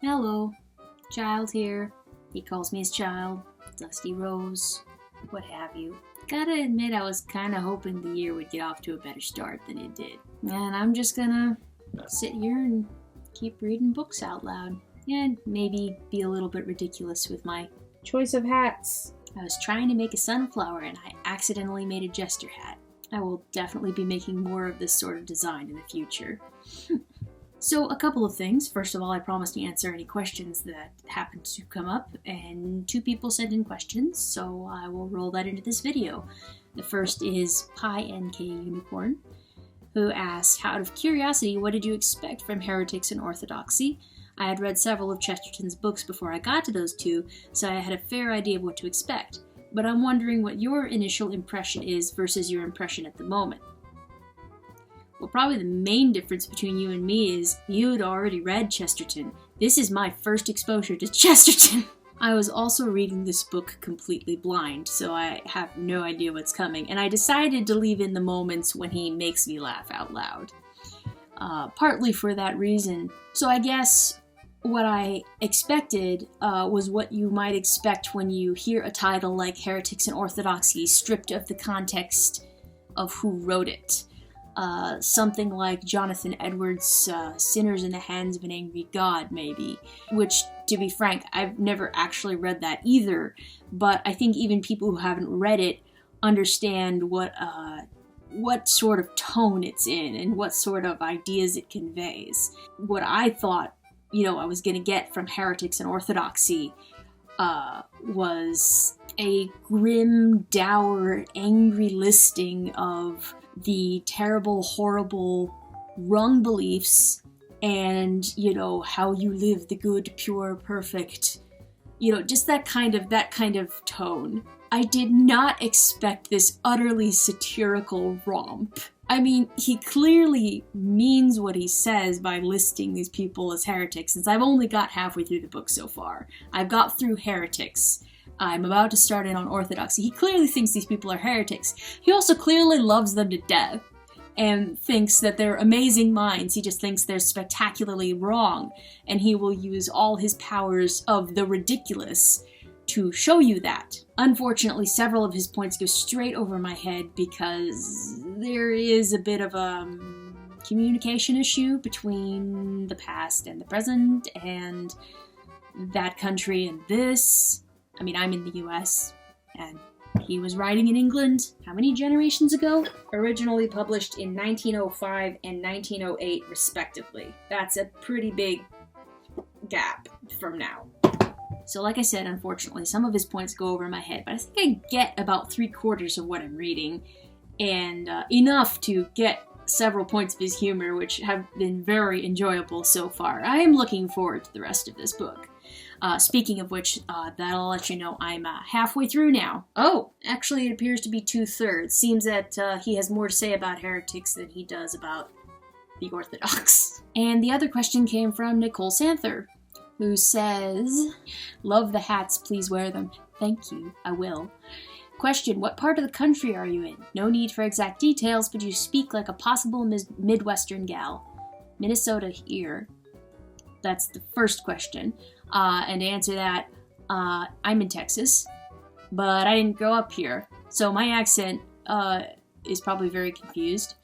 Hello, Child here. He calls me his child, Dusty Rose, what have you. Gotta admit, I was kinda hoping the year would get off to a better start than it did. And I'm just gonna sit here and keep reading books out loud. And maybe be a little bit ridiculous with my choice of hats. I was trying to make a sunflower and I accidentally made a jester hat. I will definitely be making more of this sort of design in the future. So a couple of things. First of all, I promised to answer any questions that happened to come up, and 2 people sent in questions, so I will roll that into this video. The first is PieNK Unicorn, who asked, out of curiosity, what did you expect from Heretics and Orthodoxy? I had read several of Chesterton's books before I got to those 2, so I had a fair idea of what to expect. But I'm wondering what your initial impression is versus your impression at the moment. Well, probably the main difference between you and me is you'd already read Chesterton. This is my first exposure to Chesterton. I was also reading this book completely blind, so I have no idea what's coming, and I decided to leave in the moments when he makes me laugh out loud. Partly for that reason. So I guess what I expected was what you might expect when you hear a title like Heretics and Orthodoxy stripped of the context of who wrote it. Something like Jonathan Edwards' Sinners in the Hands of an Angry God, maybe. Which, to be frank, I've never actually read that either, but I think even people who haven't read it understand what sort of tone it's in and what sort of ideas it conveys. What I thought, I was going to get from Heretics and Orthodoxy was a grim, dour, angry listing of the terrible, horrible, wrong beliefs and, how you live the good, pure, perfect, just that kind of tone. I did not expect this utterly satirical romp. I mean, he clearly means what he says by listing these people as heretics, since I've only got halfway through the book so far. I've got through Heretics. I'm about to start in on Orthodoxy. He clearly thinks these people are heretics. He also clearly loves them to death and thinks that they're amazing minds. He just thinks they're spectacularly wrong, and he will use all his powers of the ridiculous to show you that. Unfortunately, several of his points go straight over my head because there is a bit of a communication issue between the past and the present, and that country and this. I mean, I'm in the US, and he was writing in England how many generations ago? Originally published in 1905 and 1908, respectively. That's a pretty big gap from now. So like I said, unfortunately, some of his points go over my head, but I think I get about 3/4 of what I'm reading, and enough to get several points of his humor, which have been very enjoyable so far. I am looking forward to the rest of this book. Speaking of which, that'll let you know I'm halfway through now. Oh, actually it appears to be 2/3. Seems that he has more to say about heretics than he does about the Orthodox. And the other question came from Nicole Santher, who says, love the hats, please wear them. Thank you, I will. Question, what part of the country are you in? No need for exact details, but you speak like a possible Midwestern gal. Minnesota here. That's the first question. And to answer that, I'm in Texas, but I didn't grow up here. So my accent is probably very confused.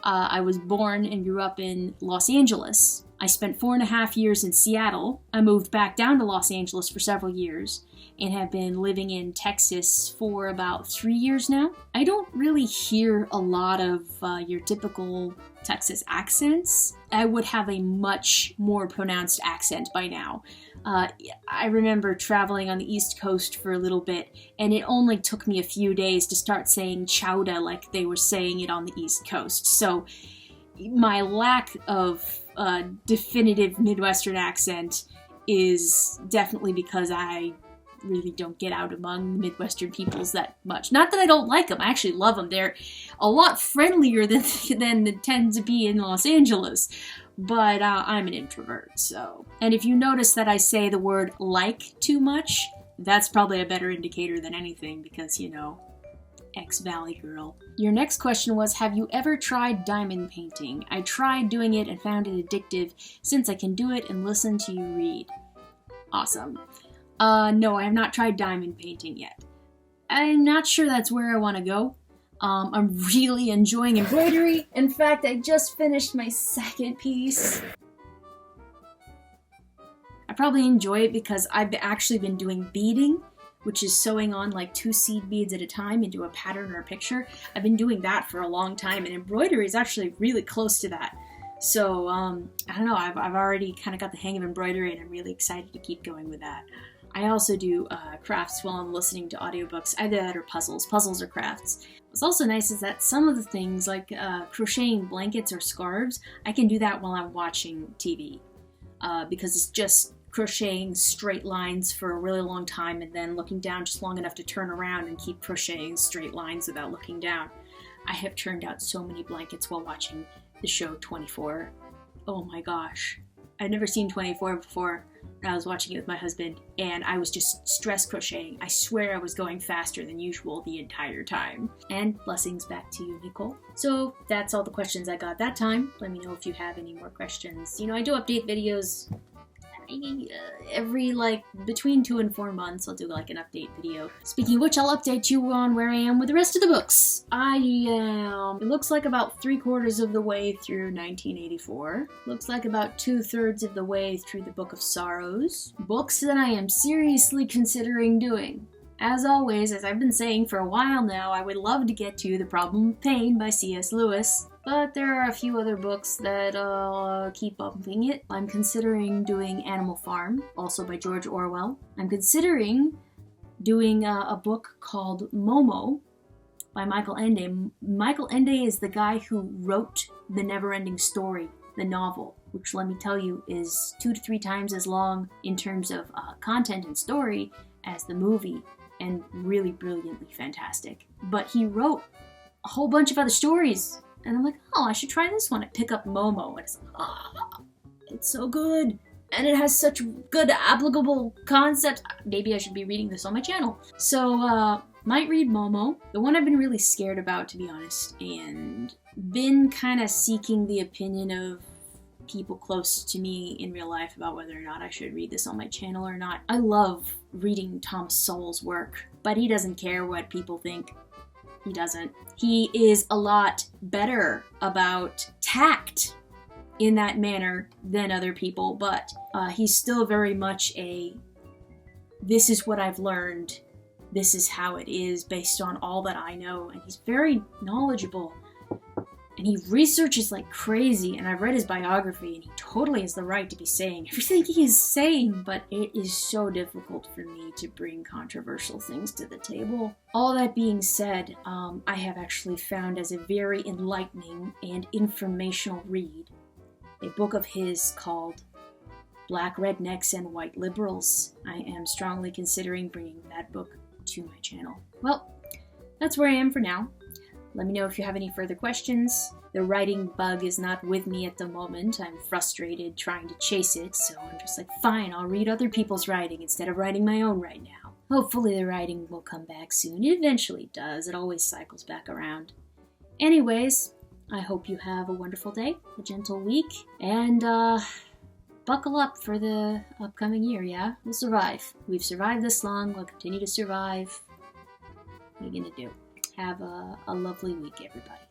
I was born and grew up in Los Angeles. I spent 4.5 years in Seattle. I moved back down to Los Angeles for several years and have been living in Texas for about 3 years now. I don't really hear a lot of your typical Texas accents. I would have a much more pronounced accent by now. I remember traveling on the East Coast for a little bit, and it only took me a few days to start saying chowda like they were saying it on the East Coast. So my lack of definitive Midwestern accent is definitely because I really don't get out among Midwestern peoples that much. Not that I don't like them, I actually love them. They're a lot friendlier than they tend to be in Los Angeles. But I'm an introvert, so. And if you notice that I say the word like too much, that's probably a better indicator than anything because, ex-Valley girl. Your next question was, have you ever tried diamond painting? I tried doing it and found it addictive since I can do it and listen to you read. Awesome. No, I have not tried diamond painting yet. I'm not sure that's where I want to go. I'm really enjoying embroidery. In fact, I just finished my second piece. I probably enjoy it because I've actually been doing beading, which is sewing on like 2 seed beads at a time into a pattern or a picture. I've been doing that for a long time, and embroidery is actually really close to that. So, I don't know, I've already kind of got the hang of embroidery, and I'm really excited to keep going with that. I also do crafts while I'm listening to audiobooks, either that or puzzles or crafts. What's also nice is that some of the things, like crocheting blankets or scarves, I can do that while I'm watching TV, because it's just crocheting straight lines for a really long time and then looking down just long enough to turn around and keep crocheting straight lines without looking down. I have turned out so many blankets while watching the show 24. Oh my gosh. I'd never seen 24 before. I was watching it with my husband, and I was just stress crocheting. I swear I was going faster than usual the entire time. And blessings back to you, Nicole. So that's all the questions I got that time. Let me know if you have any more questions. You know, I do update videos every between 2 and 4 months. I'll do like an update video. Speaking of which, I'll update you on where I am with the rest of the books. I am, it looks like about 3/4 of the way through 1984. Looks like about 2/3 of the way through the Book of Sorrows. Books that I am seriously considering doing. As always, as I've been saying for a while now, I would love to get to The Problem of Pain by C.S. Lewis. But there are a few other books that keep bumping it. I'm considering doing Animal Farm, also by George Orwell. I'm considering doing a book called Momo by Michael Ende. Michael Ende is the guy who wrote The Never-Ending Story, the novel, which, let me tell you, is 2 to 3 times as long in terms of content and story as the movie, and really brilliantly fantastic. But he wrote a whole bunch of other stories. And I'm like, oh, I should try this one. I pick up Momo, and it's like, oh, it's so good. And it has such good applicable concepts. Maybe I should be reading this on my channel. So, might read Momo. The one I've been really scared about, to be honest, and been kind of seeking the opinion of people close to me in real life about whether or not I should read this on my channel or not. I love reading Thomas Sowell's work, but he doesn't care what people think. He doesn't. He is a lot better about tact in that manner than other people, but he's still very much this is what I've learned, this is how it is based on all that I know, and he's very knowledgeable. And he researches like crazy, and I've read his biography, and he totally has the right to be saying everything he is saying, but it is so difficult for me to bring controversial things to the table. All that being said, I have actually found as a very enlightening and informational read a book of his called Black Rednecks and White Liberals. I am strongly considering bringing that book to my channel. Well, that's where I am for now. Let me know if you have any further questions. The writing bug is not with me at the moment. I'm frustrated trying to chase it, so I'm just like, fine, I'll read other people's writing instead of writing my own right now. Hopefully the writing will come back soon. It eventually does. It always cycles back around. Anyways, I hope you have a wonderful day, a gentle week, and buckle up for the upcoming year, yeah? We'll survive. We've survived this long. We'll continue to survive. What are you gonna do? Have a lovely week, everybody.